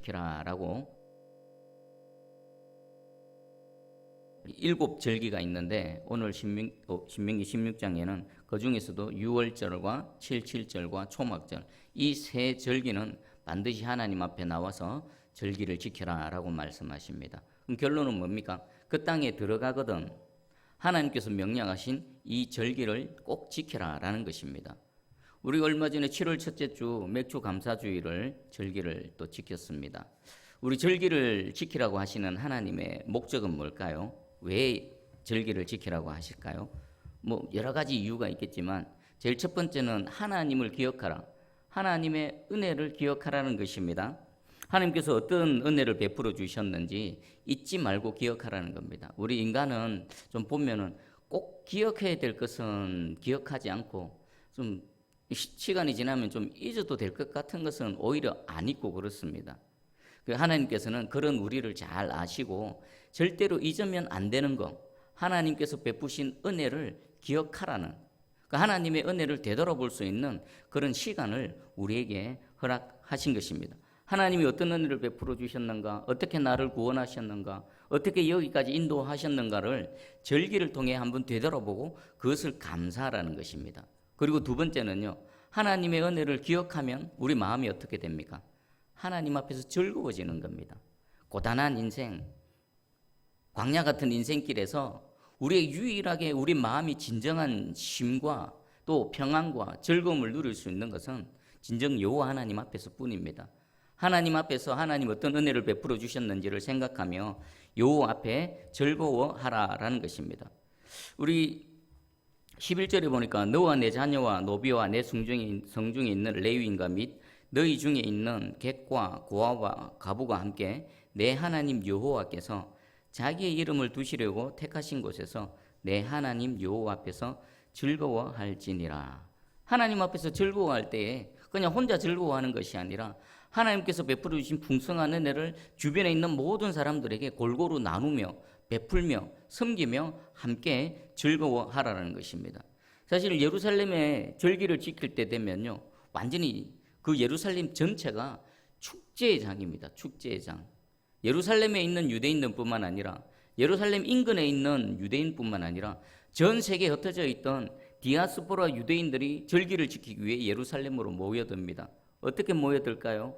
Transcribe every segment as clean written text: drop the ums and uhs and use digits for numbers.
지키라 라고 7절기가 있는데 오늘 신명기 16장에는 그 중에서도 6월절과 77절과 초막절 이 세 절기는 반드시 하나님 앞에 나와서 절기를 지켜라 라고 말씀하십니다. 그럼 결론은 뭡니까? 그 땅에 들어가거든 하나님께서 명령하신 이 절기를 꼭 지켜라 라는 것입니다. 우리가 얼마 전에 7월 첫째 주 맥주 감사주의를 절기를 또 지켰습니다. 우리 절기를 지키라고 하시는 하나님의 목적은 뭘까요? 왜 절기를 지키라고 하실까요? 뭐 여러 가지 이유가 있겠지만 제일 첫 번째는 하나님을 기억하라. 하나님의 은혜를 기억하라는 것입니다. 하나님께서 어떤 은혜를 베풀어 주셨는지 잊지 말고 기억하라는 겁니다. 우리 인간은 좀 보면은 꼭 기억해야 될 것은 기억하지 않고 좀 시간이 지나면 좀 잊어도 될 것 같은 것은 오히려 안 잊고 그렇습니다. 하나님께서는 그런 우리를 잘 아시고 절대로 잊으면 안 되는 거 하나님께서 베푸신 은혜를 기억하라는 하나님의 은혜를 되돌아볼 수 있는 그런 시간을 우리에게 허락하신 것입니다. 하나님이 어떤 은혜를 베풀어 주셨는가, 어떻게 나를 구원하셨는가, 어떻게 여기까지 인도하셨는가를 절기를 통해 한번 되돌아보고 그것을 감사하라는 것입니다. 그리고 두 번째는요, 하나님의 은혜를 기억하면 우리 마음이 어떻게 됩니까? 하나님 앞에서 즐거워지는 겁니다. 고단한 인생, 광야 같은 인생길에서 우리의 유일하게 우리 마음이 진정한 쉼과 또 평안과 즐거움을 누릴 수 있는 것은 진정 여호와 하나님 앞에서 뿐입니다. 하나님 앞에서 하나님 어떤 은혜를 베풀어 주셨는지를 생각하며 여호와 앞에 즐거워하라라는 것입니다. 우리 11절에 보니까 너와 내 자녀와 노비와 내 성중에 있는 레위인과 및 너희 중에 있는 객과 고아와 가부가 함께 내 하나님 여호와께서 자기의 이름을 두시려고 택하신 곳에서 내 하나님 여호와 앞에서 즐거워할지니라. 하나님 앞에서 즐거워할 때에 그냥 혼자 즐거워하는 것이 아니라 하나님께서 베풀어 주신 풍성한 은혜를 주변에 있는 모든 사람들에게 골고루 나누며 베풀며 섬기며 함께 즐거워하라는 것입니다. 사실 예루살렘의 절기를 지킬 때 되면요, 완전히 그 예루살렘 전체가 축제의 장입니다. 축제의 장. 예루살렘에 있는 유대인들뿐만 아니라 예루살렘 인근에 있는 유대인뿐만 아니라 전 세계에 흩어져 있던 디아스포라 유대인들이 절기를 지키기 위해 예루살렘으로 모여듭니다. 어떻게 모여들까요?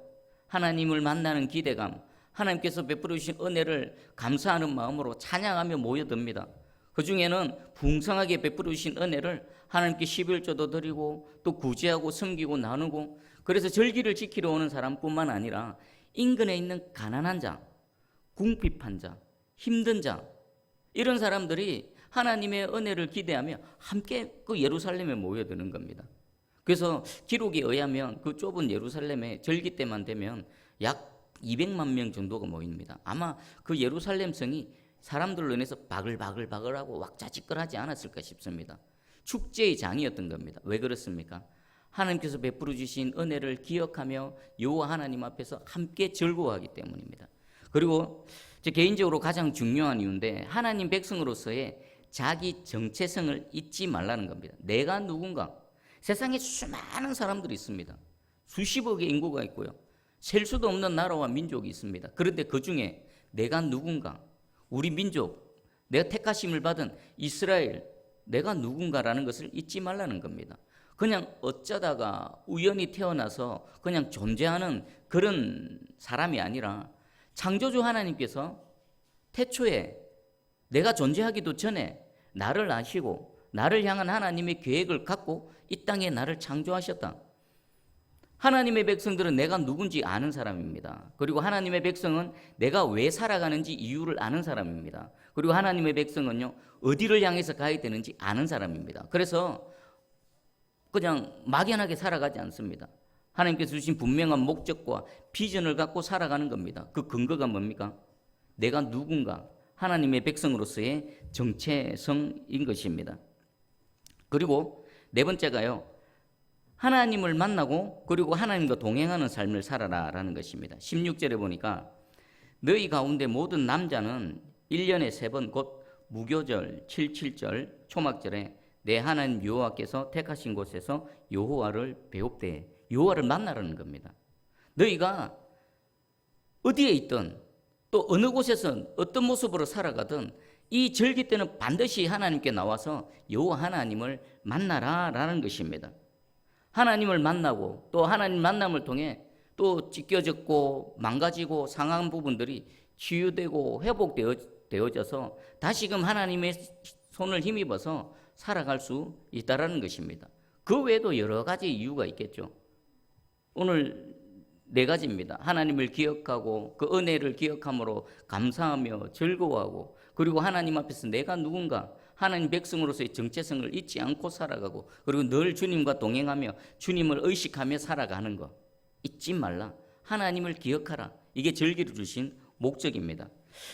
하나님을 만나는 기대감, 하나님께서 베풀어 주신 은혜를 감사하는 마음으로 찬양하며 모여듭니다. 그 중에는 풍성하게 베풀어 주신 은혜를 하나님께 11조도 드리고 또 구제하고 섬기고 나누고, 그래서 절기를 지키러 오는 사람뿐만 아니라 인근에 있는 가난한 자, 궁핍한 자, 힘든 자, 이런 사람들이 하나님의 은혜를 기대하며 함께 그 예루살렘에 모여드는 겁니다. 그래서 기록에 의하면 그 좁은 예루살렘에 절기 때만 되면 약 200만 명 정도가 모입니다. 아마 그 예루살렘 성이 사람들로 인해서 바글바글바글하고 왁자지껄하지 않았을까 싶습니다. 축제의 장이었던 겁니다. 왜 그렇습니까? 하나님께서 베풀어 주신 은혜를 기억하며 여호와 하나님 앞에서 함께 즐거워하기 때문입니다. 그리고 제 개인적으로 가장 중요한 이유인데, 하나님 백성으로서의 자기 정체성을 잊지 말라는 겁니다. 내가 누군가? 세상에 수많은 사람들이 있습니다. 수십억의 인구가 있고요. 셀 수도 없는 나라와 민족이 있습니다. 그런데 그 중에 내가 누군가? 우리 민족, 내가 택하심을 받은 이스라엘, 내가 누군가라는 것을 잊지 말라는 겁니다. 그냥 어쩌다가 우연히 태어나서 그냥 존재하는 그런 사람이 아니라 창조주 하나님께서 태초에 내가 존재하기도 전에 나를 아시고 나를 향한 하나님의 계획을 갖고 이 땅에 나를 창조하셨다. 하나님의 백성들은 내가 누군지 아는 사람입니다. 그리고 하나님의 백성은 내가 왜 살아가는지 이유를 아는 사람입니다. 그리고 하나님의 백성은요, 어디를 향해서 가야 되는지 아는 사람입니다. 그래서 그냥 막연하게 살아가지 않습니다. 하나님께서 주신 분명한 목적과 비전을 갖고 살아가는 겁니다. 그 근거가 뭡니까? 내가 누군가, 하나님의 백성으로서의 정체성인 것입니다. 그리고 네 번째가요, 하나님을 만나고 그리고 하나님과 동행하는 삶을 살아라라는 것입니다. 16절에 보니까 너희 가운데 모든 남자는 1년에 3번 곧 무교절, 77절, 초막절에 내 하나님 여호와께서 택하신 곳에서 여호와를 배웁되, 여호와를 만나라는 겁니다. 너희가 어디에 있든 또 어느 곳에서 어떤 모습으로 살아가든 이 절기 때는 반드시 하나님께 나와서 여호와 하나님을 만나라라는 것입니다. 하나님을 만나고 또 하나님 만남을 통해 또 찢겨졌고 망가지고 상한 부분들이 치유되고 회복되어져서 다시금 하나님의 손을 힘입어서 살아갈 수 있다라는 것입니다. 그 외에도 여러 가지 이유가 있겠죠. 오늘 4가지입니다. 하나님을 기억하고 그 은혜를 기억함으로 감사하며 즐거워하고, 그리고 하나님 앞에서 내가 누군가 하나님 백성으로서의 정체성을 잊지 않고 살아가고, 그리고 늘 주님과 동행하며 주님을 의식하며 살아가는 것 잊지 말라. 하나님을 기억하라. 이게 절기를 주신 목적입니다.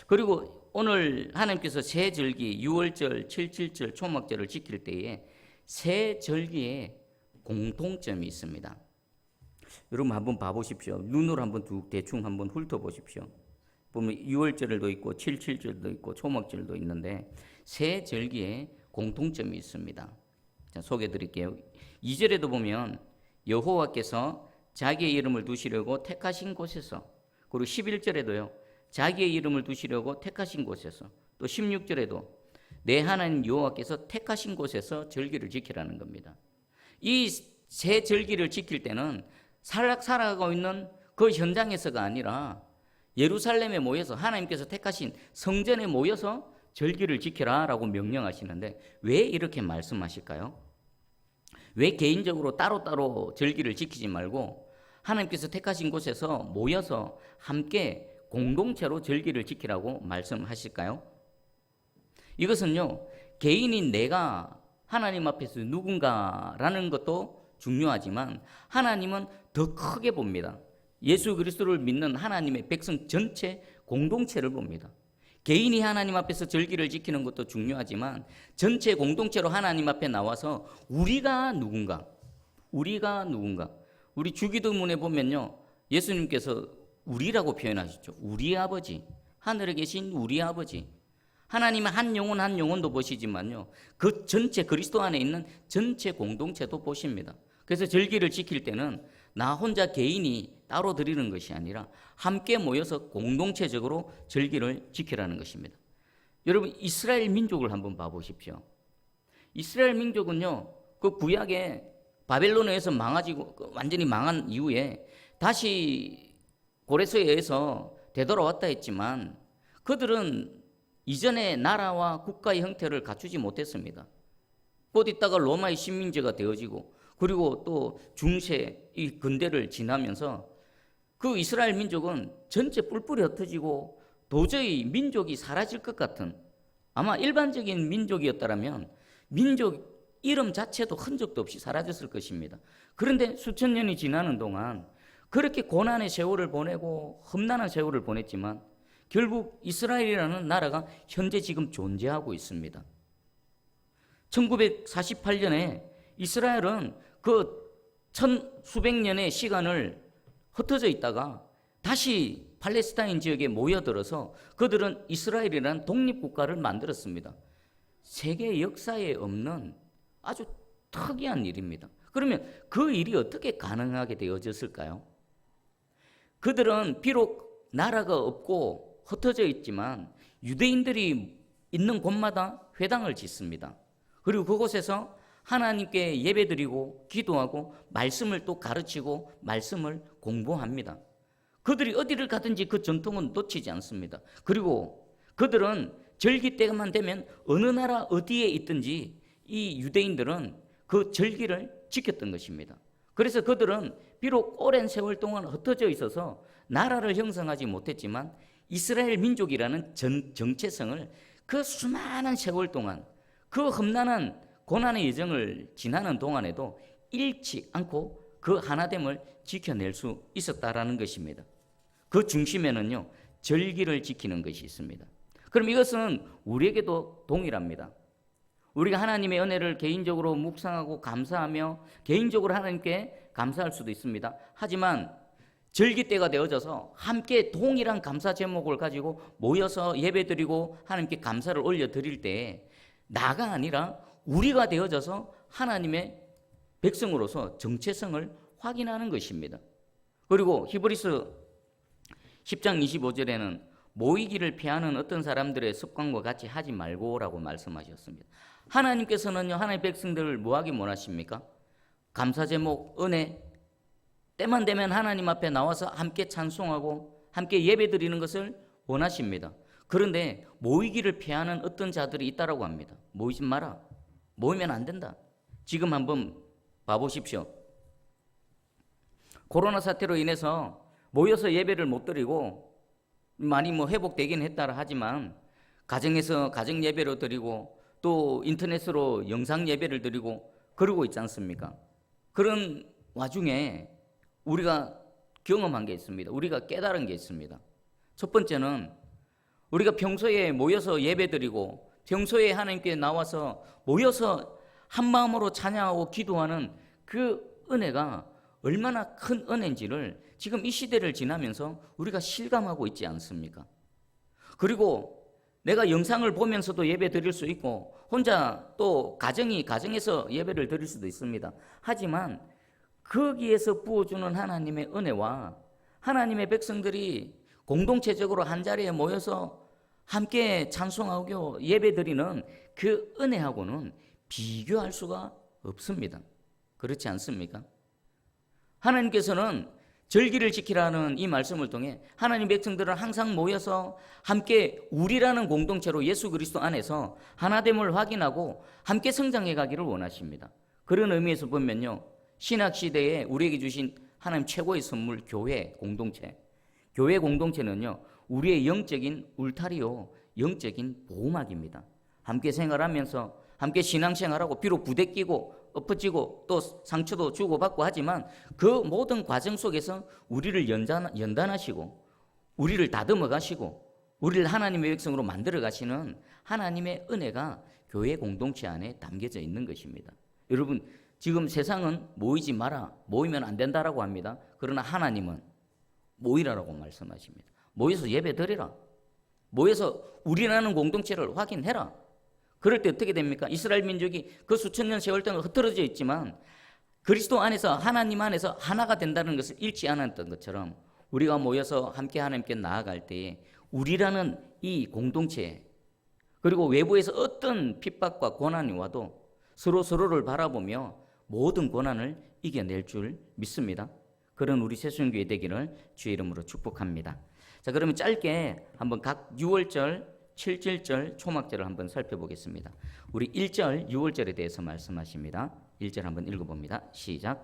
그리고 오늘 하나님께서 새 절기, 유월절, 칠칠절, 초막절을 지킬 때에 새 절기에 공통점이 있습니다. 여러분 한번 봐보십시오. 눈으로 한번 대충 한번 훑어보십시오. 보면 유월절도 있고 칠칠절도 있고 초막절도 있는데 새 절기에 공통점이 있습니다. 자, 소개해드릴게요. 2절에도 보면 여호와께서 자기의 이름을 두시려고 택하신 곳에서, 그리고 11절에도요 자기의 이름을 두시려고 택하신 곳에서, 또 16절에도 내 하나님 여호와께서 택하신 곳에서 절기를 지키라는 겁니다. 이 새 절기를 지킬 때는 살아가고 있는 그 현장에서가 아니라 예루살렘에 모여서 하나님께서 택하신 성전에 모여서 절기를 지켜라라고 명령하시는데 왜 이렇게 말씀하실까요? 왜 개인적으로 따로따로 절기를 지키지 말고 하나님께서 택하신 곳에서 모여서 함께 공동체로 절기를 지키라고 말씀하실까요? 이것은요, 개인인 내가 하나님 앞에서 누군가라는 것도 중요하지만 하나님은 더 크게 봅니다. 예수 그리스도를 믿는 하나님의 백성 전체 공동체를 봅니다. 개인이 하나님 앞에서 절기를 지키는 것도 중요하지만 전체 공동체로 하나님 앞에 나와서 우리가 누군가, 우리 주기도문에 보면요, 예수님께서 우리라고 표현하시죠. 우리 아버지, 하늘에 계신 우리 아버지. 하나님은 한 영혼도 보시지만요, 그 전체 그리스도 안에 있는 전체 공동체도 보십니다. 그래서 절기를 지킬 때는 나 혼자 개인이 따로 드리는 것이 아니라 함께 모여서 공동체적으로 절기를 지키라는 것입니다. 여러분, 이스라엘 민족을 한번 봐보십시오. 이스라엘 민족은요, 그 구약에 바벨론에서 완전히 망한 이후에 다시 고레스에 의해서 되돌아왔다 했지만 그들은 이전의 나라와 국가의 형태를 갖추지 못했습니다. 곧 있다가 로마의 식민지가 되어지고, 그리고 또 중세 이 근대를 지나면서 그 이스라엘 민족은 전체 뿔뿔이 흩어지고 도저히 민족이 사라질 것 같은, 아마 일반적인 민족이었다면 민족 이름 자체도 흔적도 없이 사라졌을 것입니다. 그런데 수천 년이 지나는 동안 그렇게 고난의 세월을 보내고 험난한 세월을 보냈지만 결국 이스라엘이라는 나라가 현재 지금 존재하고 있습니다. 1948년에 이스라엘은 그 수백 년의 시간을 흩어져 있다가 다시 팔레스타인 지역에 모여들어서 그들은 이스라엘이라는 독립국가를 만들었습니다. 세계 역사에 없는 아주 특이한 일입니다. 그러면 그 일이 어떻게 가능하게 되어졌을까요? 그들은 비록 나라가 없고 흩어져 있지만 유대인들이 있는 곳마다 회당을 짓습니다. 그리고 그곳에서 하나님께 예배드리고 기도하고 말씀을 또 가르치고 말씀을 공부합니다. 그들이 어디를 가든지 그 전통은 놓치지 않습니다. 그리고 그들은 절기 때만 되면 어느 나라 어디에 있든지 이 유대인들은 그 절기를 지켰던 것입니다. 그래서 그들은 비록 오랜 세월 동안 흩어져 있어서 나라를 형성하지 못했지만 이스라엘 민족이라는 정체성을 그 수많은 세월 동안 그 험난한 고난의 여정을 지나는 동안에도 잃지 않고 그 하나됨을 지켜낼 수 있었다라는 것입니다. 그 중심에는요, 절기를 지키는 것이 있습니다. 그럼 이것은 우리에게도 동일합니다. 우리가 하나님의 은혜를 개인적으로 묵상하고 감사하며 개인적으로 하나님께 감사할 수도 있습니다. 하지만 절기 때가 되어져서 함께 동일한 감사 제목을 가지고 모여서 예배드리고 하나님께 감사를 올려드릴 때에 나가 아니라 우리가 되어져서 하나님의 백성으로서 정체성을 확인하는 것입니다. 그리고 히브리서 10장 25절에는 모이기를 피하는 어떤 사람들의 습관과 같이 하지 말고라고 말씀하셨습니다. 하나님께서는요, 하나님의 백성들을 뭐하기 원하십니까? 감사 제목, 은혜, 때만 되면 하나님 앞에 나와서 함께 찬송하고 함께 예배드리는 것을 원하십니다. 그런데 모이기를 피하는 어떤 자들이 있다라고 합니다. 모이지 마라. 모이면 안 된다. 지금 한번 봐보십시오. 코로나 사태로 인해서 모여서 예배를 못 드리고 많이 회복되긴 했다 하지만 가정에서 가정 예배로 드리고 또 인터넷으로 영상 예배를 드리고 그러고 있지 않습니까? 그런 와중에 우리가 경험한 게 있습니다. 우리가 깨달은 게 있습니다. 첫 번째는 우리가 평소에 모여서 예배드리고 평소에 하나님께 나와서 모여서 한 마음으로 찬양하고 기도하는 그 은혜가 얼마나 큰 은혜인지를 지금 이 시대를 지나면서 우리가 실감하고 있지 않습니까? 그리고 내가 영상을 보면서도 예배 드릴 수 있고 혼자 또 가정에서 예배를 드릴 수도 있습니다. 하지만 거기에서 부어주는 하나님의 은혜와 하나님의 백성들이 공동체적으로 한자리에 모여서 함께 찬송하고 예배드리는 그 은혜하고는 비교할 수가 없습니다. 그렇지 않습니까? 하나님께서는 절기를 지키라는 이 말씀을 통해 하나님 백성들은 항상 모여서 함께 우리라는 공동체로 예수 그리스도 안에서 하나됨을 확인하고 함께 성장해 가기를 원하십니다. 그런 의미에서 보면요, 신학시대에 우리에게 주신 하나님 최고의 선물 교회 공동체. 교회 공동체는요, 우리의 영적인 울타리요, 영적인 보호막입니다. 함께 생활하면서 함께 신앙생활하고 비록 부대끼고 엎어지고 또 상처도 주고받고 하지만 그 모든 과정 속에서 우리를 연단하시고 우리를 다듬어 가시고 우리를 하나님의 백성으로 만들어 가시는 하나님의 은혜가 교회 공동체 안에 담겨져 있는 것입니다. 여러분, 지금 세상은 모이지 마라, 모이면 안 된다라고 합니다. 그러나 하나님은 모이라라고 말씀하십니다. 모여서 예배 드리라. 모여서 우리라는 공동체를 확인해라. 그럴 때 어떻게 됩니까? 이스라엘 민족이 그 수천 년 세월 동안 흩어져 있지만 그리스도 안에서 하나님 안에서 하나가 된다는 것을 잃지 않았던 것처럼 우리가 모여서 함께 하나님께 나아갈 때에 우리라는 이 공동체 그리고 외부에서 어떤 핍박과 고난이 와도 서로를 바라보며 모든 고난을 이겨낼 줄 믿습니다. 그런 우리 새순교회 되기를 주의 이름으로 축복합니다. 자, 그러면 짧게 한번 각 6월절 7절 초막절을 한번 살펴보겠습니다. 우리 1절 6월절에 대해서 말씀하십니다. 1절 한번 읽어봅니다. 시작.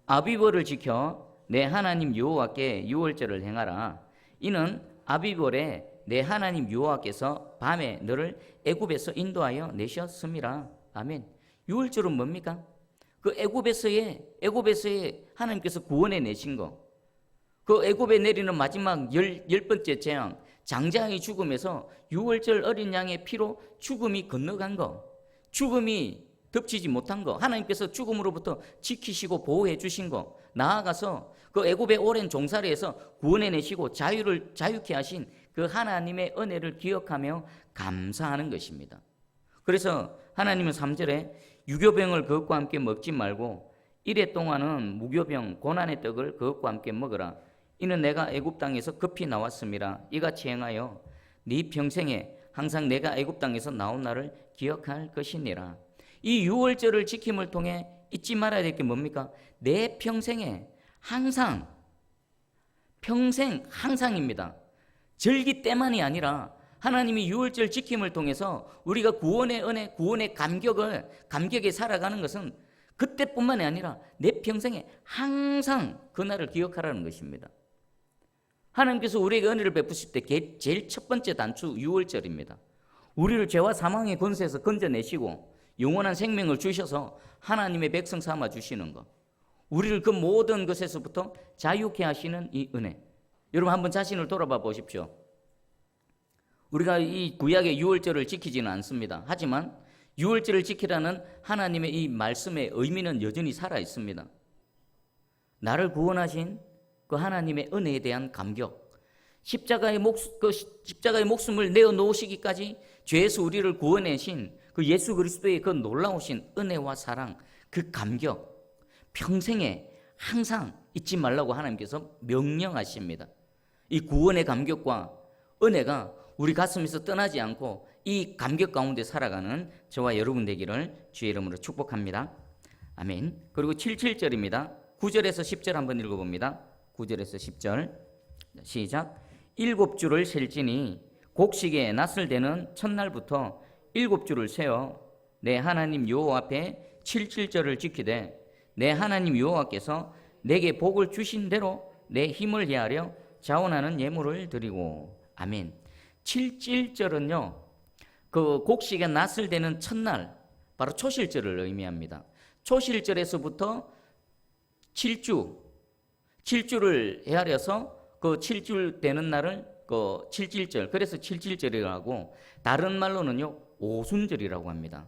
아비벌을 지켜 내 하나님 여호와께 6월절을 행하라. 이는 아비벌에 내 하나님 여호와께서 밤에 너를 애굽에서 인도하여 내셨음이라. 아멘. 6월절은 뭡니까? 그 애굽에서의 하나님께서 구원해 내신 거. 그 애굽에 내리는 마지막 열 번째 재앙, 장자의 죽음에서 6월절 어린 양의 피로 죽음이 건너간 거, 죽음이 덮치지 못한 거, 하나님께서 죽음으로부터 지키시고 보호해 주신 거, 나아가서 그 애굽의 오랜 종살이에서 구원해 내시고 자유케 하신 그 하나님의 은혜를 기억하며 감사하는 것입니다. 그래서 하나님은 3절에 유교병을 그것과 함께 먹지 말고 이래 동안은 무교병 고난의 떡을 그것과 함께 먹으라. 이는 내가 애굽 땅에서 급히 나왔음이라. 이같이 행하여 네 평생에 항상 내가 애굽 땅에서 나온 날을 기억할 것이니라. 이 유월절을 지킴을 통해 잊지 말아야 될 게 뭡니까? 내 평생에 항상, 평생 항상입니다. 절기 때만이 아니라 하나님이 유월절 지킴을 통해서 우리가 구원의 은혜, 구원의 감격에 살아가는 것은 그때뿐만이 아니라 내 평생에 항상 그날을 기억하라는 것입니다. 하나님께서 우리에게 은혜를 베푸실 때 제일 첫 번째 단추 유월절입니다. 우리를 죄와 사망의 권세에서 건져내시고 영원한 생명을 주셔서 하나님의 백성 삼아 주시는 것, 우리를 그 모든 것에서부터 자유케 하시는 이 은혜. 여러분 한번 자신을 돌아봐 보십시오. 우리가 이 구약의 유월절을 지키지는 않습니다. 하지만 유월절을 지키라는 하나님의 이 말씀의 의미는 여전히 살아 있습니다. 나를 구원하신 그 하나님의 은혜에 대한 감격, 십자가의 목숨을 내어 놓으시기까지 죄에서 우리를 구원하신 그 예수 그리스도의 그 놀라우신 은혜와 사랑, 그 감격, 평생에 항상 잊지 말라고 하나님께서 명령하십니다. 이 구원의 감격과 은혜가 우리 가슴에서 떠나지 않고 이 감격 가운데 살아가는 저와 여러분 되기를 주의 이름으로 축복합니다. 아멘. 그리고 77절입니다. 9절에서 10절 한번 읽어봅니다. 9절에서 10절 시작. 7주를 셀지니 곡식에 낫을 대는 첫날부터 7주를 세어 내 하나님 여호와 앞에 77절을 지키되 내 하나님 여호와께서 내게 복을 주신 대로 내 힘을 헤아려 자원하는 예물을 드리고. 아멘. 77절은요 그 곡식에 낫을 대는 첫날 바로 초실절을 의미합니다. 초실절에서부터 7주를 헤아려서 그 7주 되는 날을 그 77절, 그래서 77절이라고 하고 다른 말로는요 오순절이라고 합니다.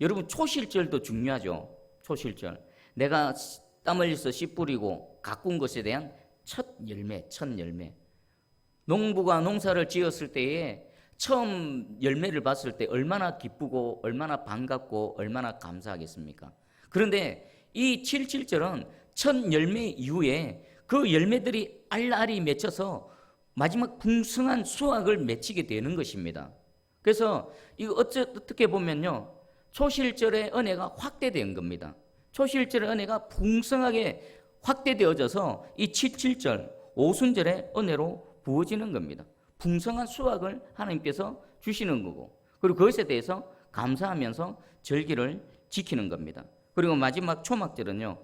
여러분 초실절도 중요하죠. 초실절, 내가 땀 흘려서 씨 뿌리고 가꾼 것에 대한 첫 열매. 농부가 농사를 지었을 때에 처음 열매를 봤을 때 얼마나 기쁘고 얼마나 반갑고 얼마나 감사하겠습니까? 그런데 이 77절은 첫 열매 이후에 그 열매들이 알알이 맺혀서 마지막 풍성한 수확을 맺히게 되는 것입니다. 그래서 이거 어떻게 보면요 초실절의 은혜가 확대된 겁니다. 초실절의 은혜가 풍성하게 확대되어져서 이 77절 오순절의 은혜로 부어지는 겁니다. 풍성한 수확을 하나님께서 주시는 거고, 그리고 그것에 대해서 감사하면서 절기를 지키는 겁니다. 그리고 마지막 초막절은요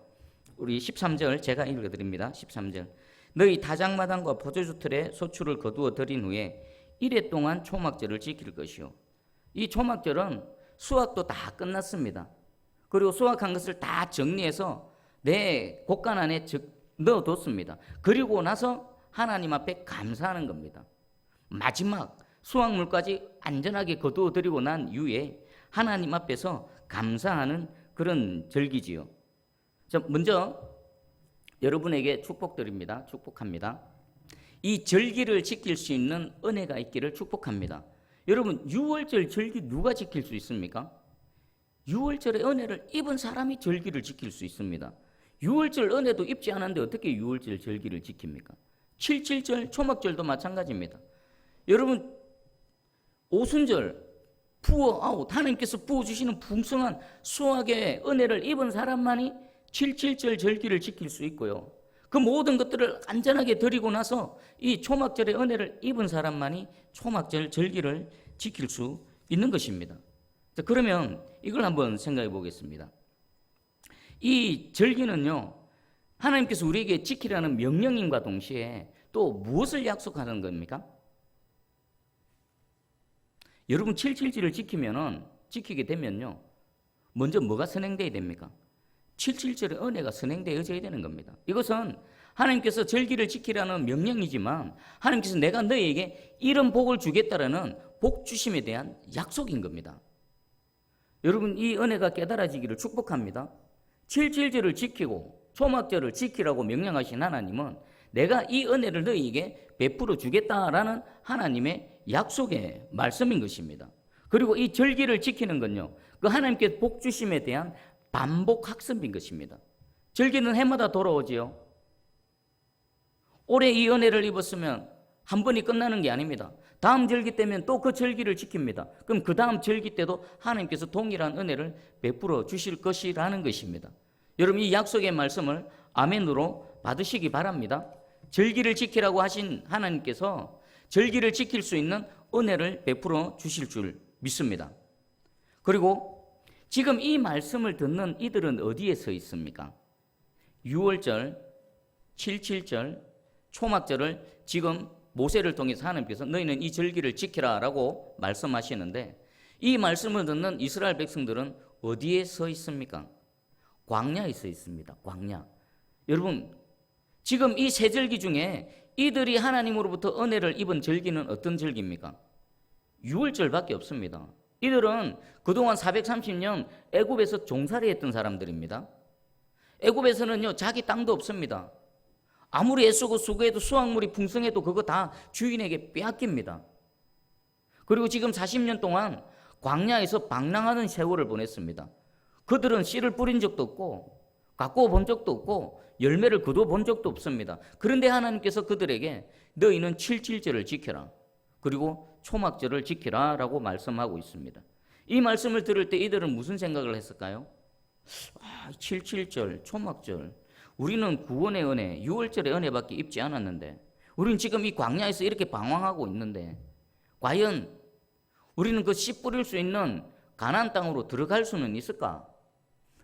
우리 13절 제가 읽어드립니다. 13절 너희 다장마당과 포도주 틀에 소출을 거두어 들인 후에 이래 동안 초막절을 지킬 것이요. 이 초막절은 수확도 다 끝났습니다. 그리고 수확한 것을 다 정리해서 내 곡간 안에 넣어뒀습니다. 그리고 나서 하나님 앞에 감사하는 겁니다. 마지막 수확물까지 안전하게 거두어 들이고 난 이후에 하나님 앞에서 감사하는 그런 절기지요. 먼저 여러분에게 축복드립니다. 축복합니다. 이 절기를 지킬 수 있는 은혜가 있기를 축복합니다. 여러분 6월절 절기 누가 지킬 수 있습니까? 6월절의 은혜를 입은 사람이 절기를 지킬 수 있습니다. 6월절 은혜도 입지 않았는데 어떻게 6월절 절기를 지킵니까? 77절 초막절도 마찬가지입니다. 여러분 오순절 부어아웃 하나님께서 부어주시는 풍성한 수확의 은혜를 입은 사람만이 77절 절기를 지킬 수 있고요. 그 모든 것들을 안전하게 드리고 나서 이 초막절의 은혜를 입은 사람만이 초막절 절기를 지킬 수 있는 것입니다. 자, 그러면 이걸 한번 생각해 보겠습니다. 이 절기는요 하나님께서 우리에게 지키라는 명령임과 동시에 또 무엇을 약속하는 겁니까? 여러분 777을 지키게 되면요 먼저 뭐가 선행되어야 됩니까? 777의 은혜가 선행되어져야 되는 겁니다. 이것은 하나님께서 절기를 지키라는 명령이지만 하나님께서 내가 너희에게 이런 복을 주겠다라는 복 주심에 대한 약속인 겁니다. 여러분 이 은혜가 깨달아지기를 축복합니다. 777절을 지키고 초막절을 지키라고 명령하신 하나님은 내가 이 은혜를 너희에게 베풀어 주겠다라는 하나님의 약속의 말씀인 것입니다. 그리고 이 절기를 지키는 건요 그 하나님께 복 주심에 대한 반복 학습인 것입니다. 절기는 해마다 돌아오지요. 올해 이 은혜를 입었으면 한 번이 끝나는 게 아닙니다. 다음 절기 때면 또 그 절기를 지킵니다. 그럼 그 다음 절기 때도 하나님께서 동일한 은혜를 베풀어 주실 것이라는 것입니다. 여러분 이 약속의 말씀을 아멘으로 받으시기 바랍니다. 절기를 지키라고 하신 하나님께서 절기를 지킬 수 있는 은혜를 베풀어 주실 줄 믿습니다. 그리고 지금 이 말씀을 듣는 이들은 어디에 서 있습니까? 6월절, 77절, 초막절을 지금 모세를 통해서 하나님께서 너희는 이 절기를 지키라 라고 말씀하시는데 이 말씀을 듣는 이스라엘 백성들은 어디에 서 있습니까? 광야에 서 있습니다. 광야. 여러분 지금 이 세 절기 중에 이들이 하나님으로부터 은혜를 입은 절기는 어떤 절기입니까? 6월절밖에 없습니다. 이들은 그동안 430년 애굽에서 종살이 했던 사람들입니다. 애굽에서는요 자기 땅도 없습니다. 아무리 애쓰고 수고해도 수확물이 풍성해도 그거 다 주인에게 빼앗깁니다. 그리고 지금 40년 동안 광야에서 방랑하는 세월을 보냈습니다. 그들은 씨를 뿌린 적도 없고 가꾸어 본 적도 없고 열매를 거두어 본 적도 없습니다. 그런데 하나님께서 그들에게 너희는 칠칠절을 지켜라. 그리고 초막절을 지키라 라고 말씀하고 있습니다. 이 말씀을 들을 때 이들은 무슨 생각을 했을까요? 칠칠절, 초막절, 우리는 구원의 은혜, 유월절의 은혜밖에 입지 않았는데, 우리는 지금 이 광야에서 이렇게 방황하고 있는데, 과연 우리는 그 씨 뿌릴 수 있는 가나안 땅으로 들어갈 수는 있을까?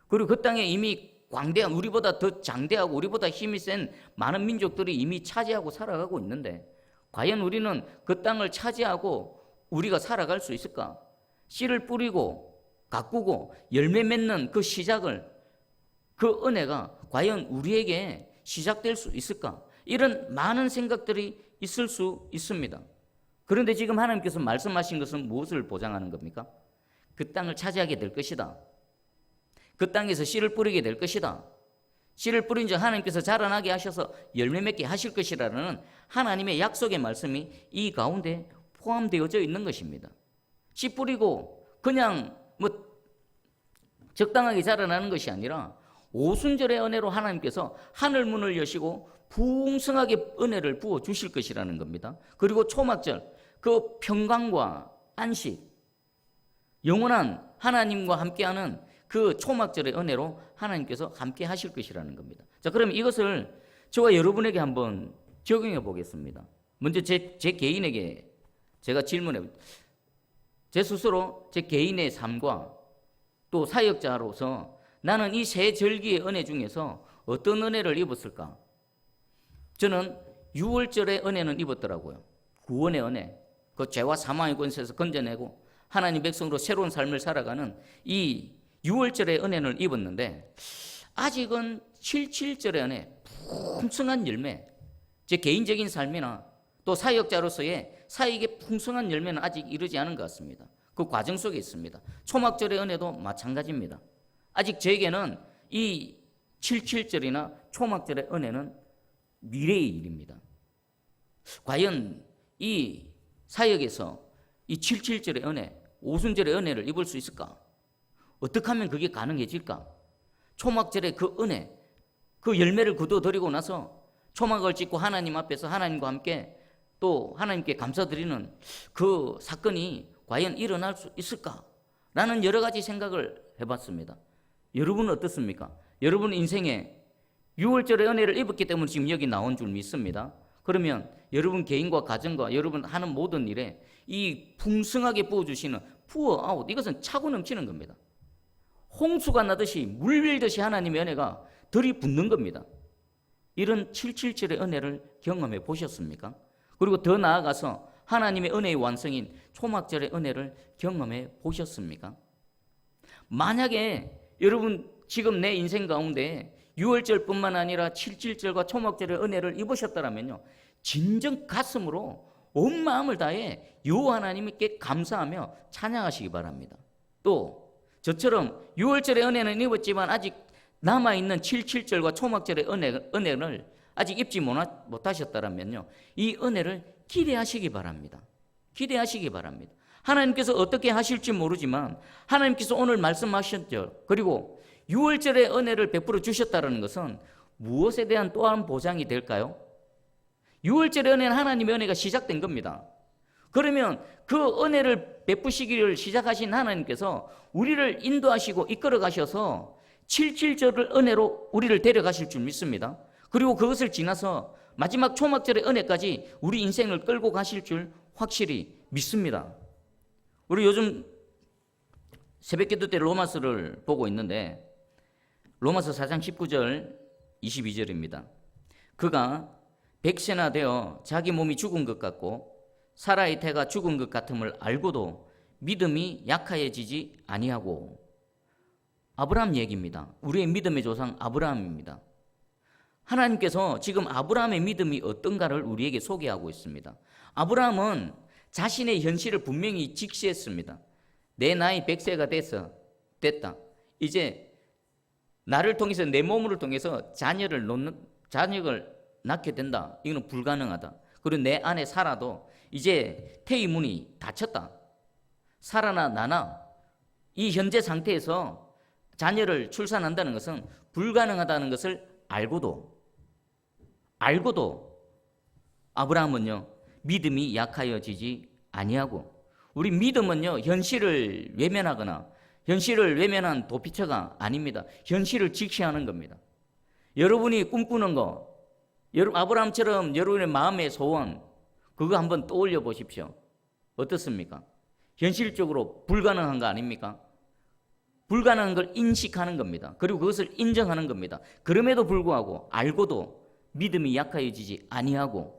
그리고 그 땅에 이미 광대한, 우리보다 더 장대하고 우리보다 힘이 센 많은 민족들이 이미 차지하고 살아가고 있는데, 과연 우리는 그 땅을 차지하고 우리가 살아갈 수 있을까? 씨를 뿌리고 가꾸고 열매 맺는 그 시작을, 그 은혜가 과연 우리에게 시작될 수 있을까? 이런 많은 생각들이 있을 수 있습니다. 그런데 지금 하나님께서 말씀하신 것은 무엇을 보장하는 겁니까? 그 땅을 차지하게 될 것이다. 그 땅에서 씨를 뿌리게 될 것이다. 씨를 뿌린 즉 하나님께서 자라나게 하셔서 열매 맺게 하실 것이라는 하나님의 약속의 말씀이 이 가운데 포함되어져 있는 것입니다. 씨 뿌리고 그냥 적당하게 자라나는 것이 아니라 오순절의 은혜로 하나님께서 하늘 문을 여시고 풍성하게 은혜를 부어 주실 것이라는 겁니다. 그리고 초막절, 그 평강과 안식, 영원한 하나님과 함께하는 그 초막절의 은혜로 하나님께서 함께 하실 것이라는 겁니다. 자, 그럼 이것을 저와 여러분에게 한번 적용해 보겠습니다. 먼저 제 개인에게 제가 질문해, 제 스스로 제 개인의 삶과 또 사역자로서 나는 이 세 절기의 은혜 중에서 어떤 은혜를 입었을까? 저는 유월절의 은혜는 입었더라고요. 구원의 은혜, 그 죄와 사망의 권세에서 건져내고 하나님 백성으로 새로운 삶을 살아가는 이 유월절의 은혜를 입었는데, 아직은 77절의 은혜, 풍성한 열매, 제 개인적인 삶이나 또 사역자로서의 사역의 풍성한 열매는 아직 이르지 않은 것 같습니다. 그 과정 속에 있습니다. 초막절의 은혜도 마찬가지입니다. 아직 저에게는 이 77절이나 초막절의 은혜는 미래의 일입니다. 과연 이 사역에서 이 77절의 은혜, 오순절의 은혜를 입을 수 있을까? 어떻게 하면 그게 가능해질까? 초막절의 그 은혜, 그 열매를 거둬들이고 나서 초막을 짓고 하나님 앞에서 하나님과 함께 또 하나님께 감사드리는 그 사건이 과연 일어날 수 있을까? 라는 여러 가지 생각을 해봤습니다. 여러분은 어떻습니까? 여러분 인생에 유월절의 은혜를 입었기 때문에 지금 여기 나온 줄 믿습니다. 그러면 여러분 개인과 가정과 여러분 하는 모든 일에 이 풍성하게 부어주시는 부어아웃, 이것은 차고 넘치는 겁니다. 홍수가 나듯이 물밀듯이 하나님의 은혜가 들이붓는 겁니다. 이런 777의 은혜를 경험해 보셨습니까? 그리고 더 나아가서 하나님의 은혜의 완성인 초막절의 은혜를 경험해 보셨습니까? 만약에 여러분 지금 내 인생 가운데 유월절뿐만 아니라 77절과 초막절의 은혜를 입으셨다면요, 진정 가슴으로 온 마음을 다해 여호와 하나님께 감사하며 찬양하시기 바랍니다. 또 저처럼 유월절의 은혜는 입었지만 아직 남아있는 77절과 초막절의 은혜를 아직 입지 못하셨다면요, 이 은혜를 기대하시기 바랍니다. 기대하시기 바랍니다. 하나님께서 어떻게 하실지 모르지만 하나님께서 오늘 말씀하셨죠. 그리고 유월절의 은혜를 베풀어 주셨다는 것은 무엇에 대한 또 한 보장이 될까요? 유월절의 은혜는 하나님의 은혜가 시작된 겁니다. 그러면 그 은혜를 베푸시기를 시작하신 하나님께서 우리를 인도하시고 이끌어 가셔서 77절을 은혜로 우리를 데려가실 줄 믿습니다. 그리고 그것을 지나서 마지막 초막절의 은혜까지 우리 인생을 끌고 가실 줄 확실히 믿습니다. 우리 요즘 새벽기도 때 로마서를 보고 있는데 로마서 4장 19절 22절입니다. 그가 백세나 되어 자기 몸이 죽은 것 같고 사라의 태가 죽은 것 같음을 알고도 믿음이 약하여지지 아니하고. 아브라함 얘기입니다. 우리의 믿음의 조상 아브라함입니다. 하나님께서 지금 아브라함의 믿음이 어떤가를 우리에게 소개하고 있습니다. 아브라함은 자신의 현실을 분명히 직시했습니다. 내 나이 100세가 됐다. 이제 나를 통해서, 내 몸을 통해서 자녀를 낳게 된다. 이거는 불가능하다. 그리고 내 안에 사라도 이제 태의 문이 닫혔다. 사라나 나나 이 현재 상태에서 자녀를 출산한다는 것은 불가능하다는 것을 알고도 아브라함은요, 믿음이 약하여지지 아니하고, 우리 믿음은요, 현실을 외면하거나 현실을 외면한 도피처가 아닙니다. 현실을 직시하는 겁니다. 여러분이 꿈꾸는 거, 아브라함처럼 여러분의 마음의 소원, 그거 한번 떠올려 보십시오. 어떻습니까? 현실적으로 불가능한 거 아닙니까? 불가능한 걸 인식하는 겁니다. 그리고 그것을 인정하는 겁니다. 그럼에도 불구하고 알고도 믿음이 약하여지지 아니하고,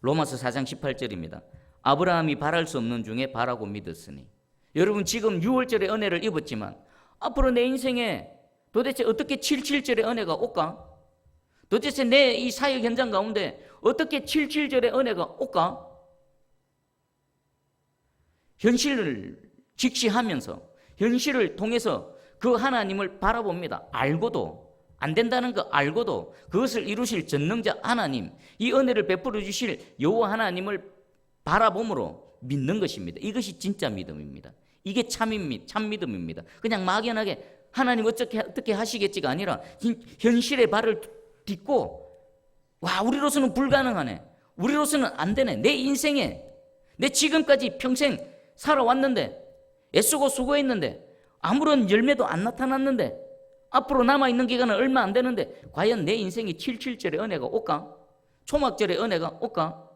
로마서 4장 18절입니다. 아브라함이 바랄 수 없는 중에 바라고 믿었으니. 여러분 지금 6월절의 은혜를 입었지만 앞으로 내 인생에 도대체 어떻게 77절의 은혜가 올까? 도대체 내 이 사역 현장 가운데 어떻게 77절의 은혜가 올까? 현실을 직시하면서 현실을 통해서 그 하나님을 바라봅니다. 알고도, 안 된다는 거 알고도 그것을 이루실 전능자 하나님, 이 은혜를 베풀어 주실 여호와 하나님을 바라봄으로 믿는 것입니다. 이것이 진짜 믿음입니다. 이게 참 믿음입니다. 그냥 막연하게 하나님 어떻게 하시겠지가 아니라 현실에 발을 딛고, 와, 우리로서는 불가능하네, 우리로서는 안 되네, 내 인생에, 내 지금까지 평생 살아왔는데, 애쓰고 수고했는데 아무런 열매도 안 나타났는데, 앞으로 남아있는 기간은 얼마 안 되는데 과연 내 인생이 77절의 은혜가 올까? 초막절의 은혜가 올까?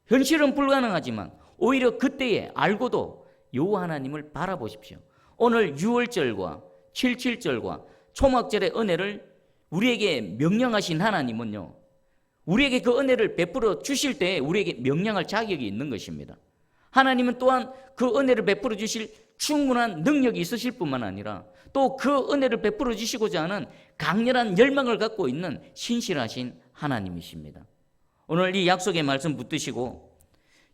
현실은 불가능하지만 오히려 그때에 알고도 여호와 하나님을 바라보십시오. 오늘 6월절과 77절과 초막절의 은혜를 우리에게 명령하신 하나님은요, 우리에게 그 은혜를 베풀어 주실 때에 우리에게 명령할 자격이 있는 것입니다. 하나님은 또한 그 은혜를 베풀어 주실 충분한 능력이 있으실 뿐만 아니라 또 그 은혜를 베풀어 주시고자 하는 강렬한 열망을 갖고 있는 신실하신 하나님이십니다. 오늘 이 약속의 말씀 붙드시고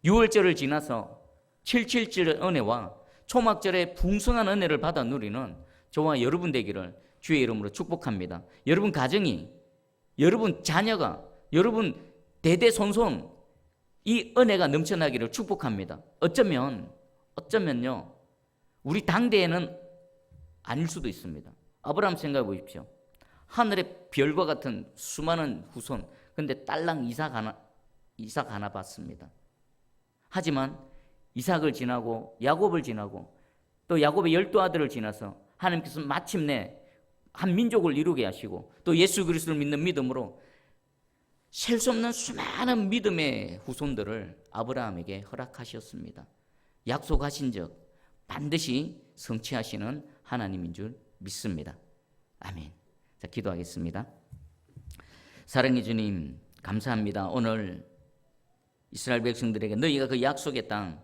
6월절을 지나서 77절의 은혜와 초막절의 풍성한 은혜를 받아 누리는 저와 여러분 되기를 주의 이름으로 축복합니다. 여러분 가정이, 여러분 자녀가, 여러분 대대손손 이 은혜가 넘쳐나기를 축복합니다. 어쩌면요, 우리 당대에는 아닐 수도 있습니다. 아브라함 생각해 보십시오. 하늘의 별과 같은 수많은 후손, 근데 딸랑 이삭 하나 봤습니다. 하지만 이삭을 지나고 야곱을 지나고 또 야곱의 12아들을 지나서 하나님께서 마침내 한 민족을 이루게 하시고 또 예수 그리스도를 믿는 믿음으로 셀 수 없는 수많은 믿음의 후손들을 아브라함에게 허락하셨습니다. 약속하신 적 반드시 성취하시는 하나님인 줄 믿습니다. 아멘. 자, 기도하겠습니다. 사랑의 주님, 감사합니다. 오늘 이스라엘 백성들에게 너희가 그 약속의 땅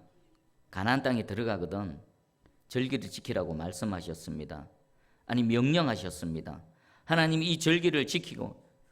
가나안 땅에 들어가거든 절기를 지키라고 말씀하셨습니다. 아니 명령하셨습니다. 하나님 이 절기를 지키고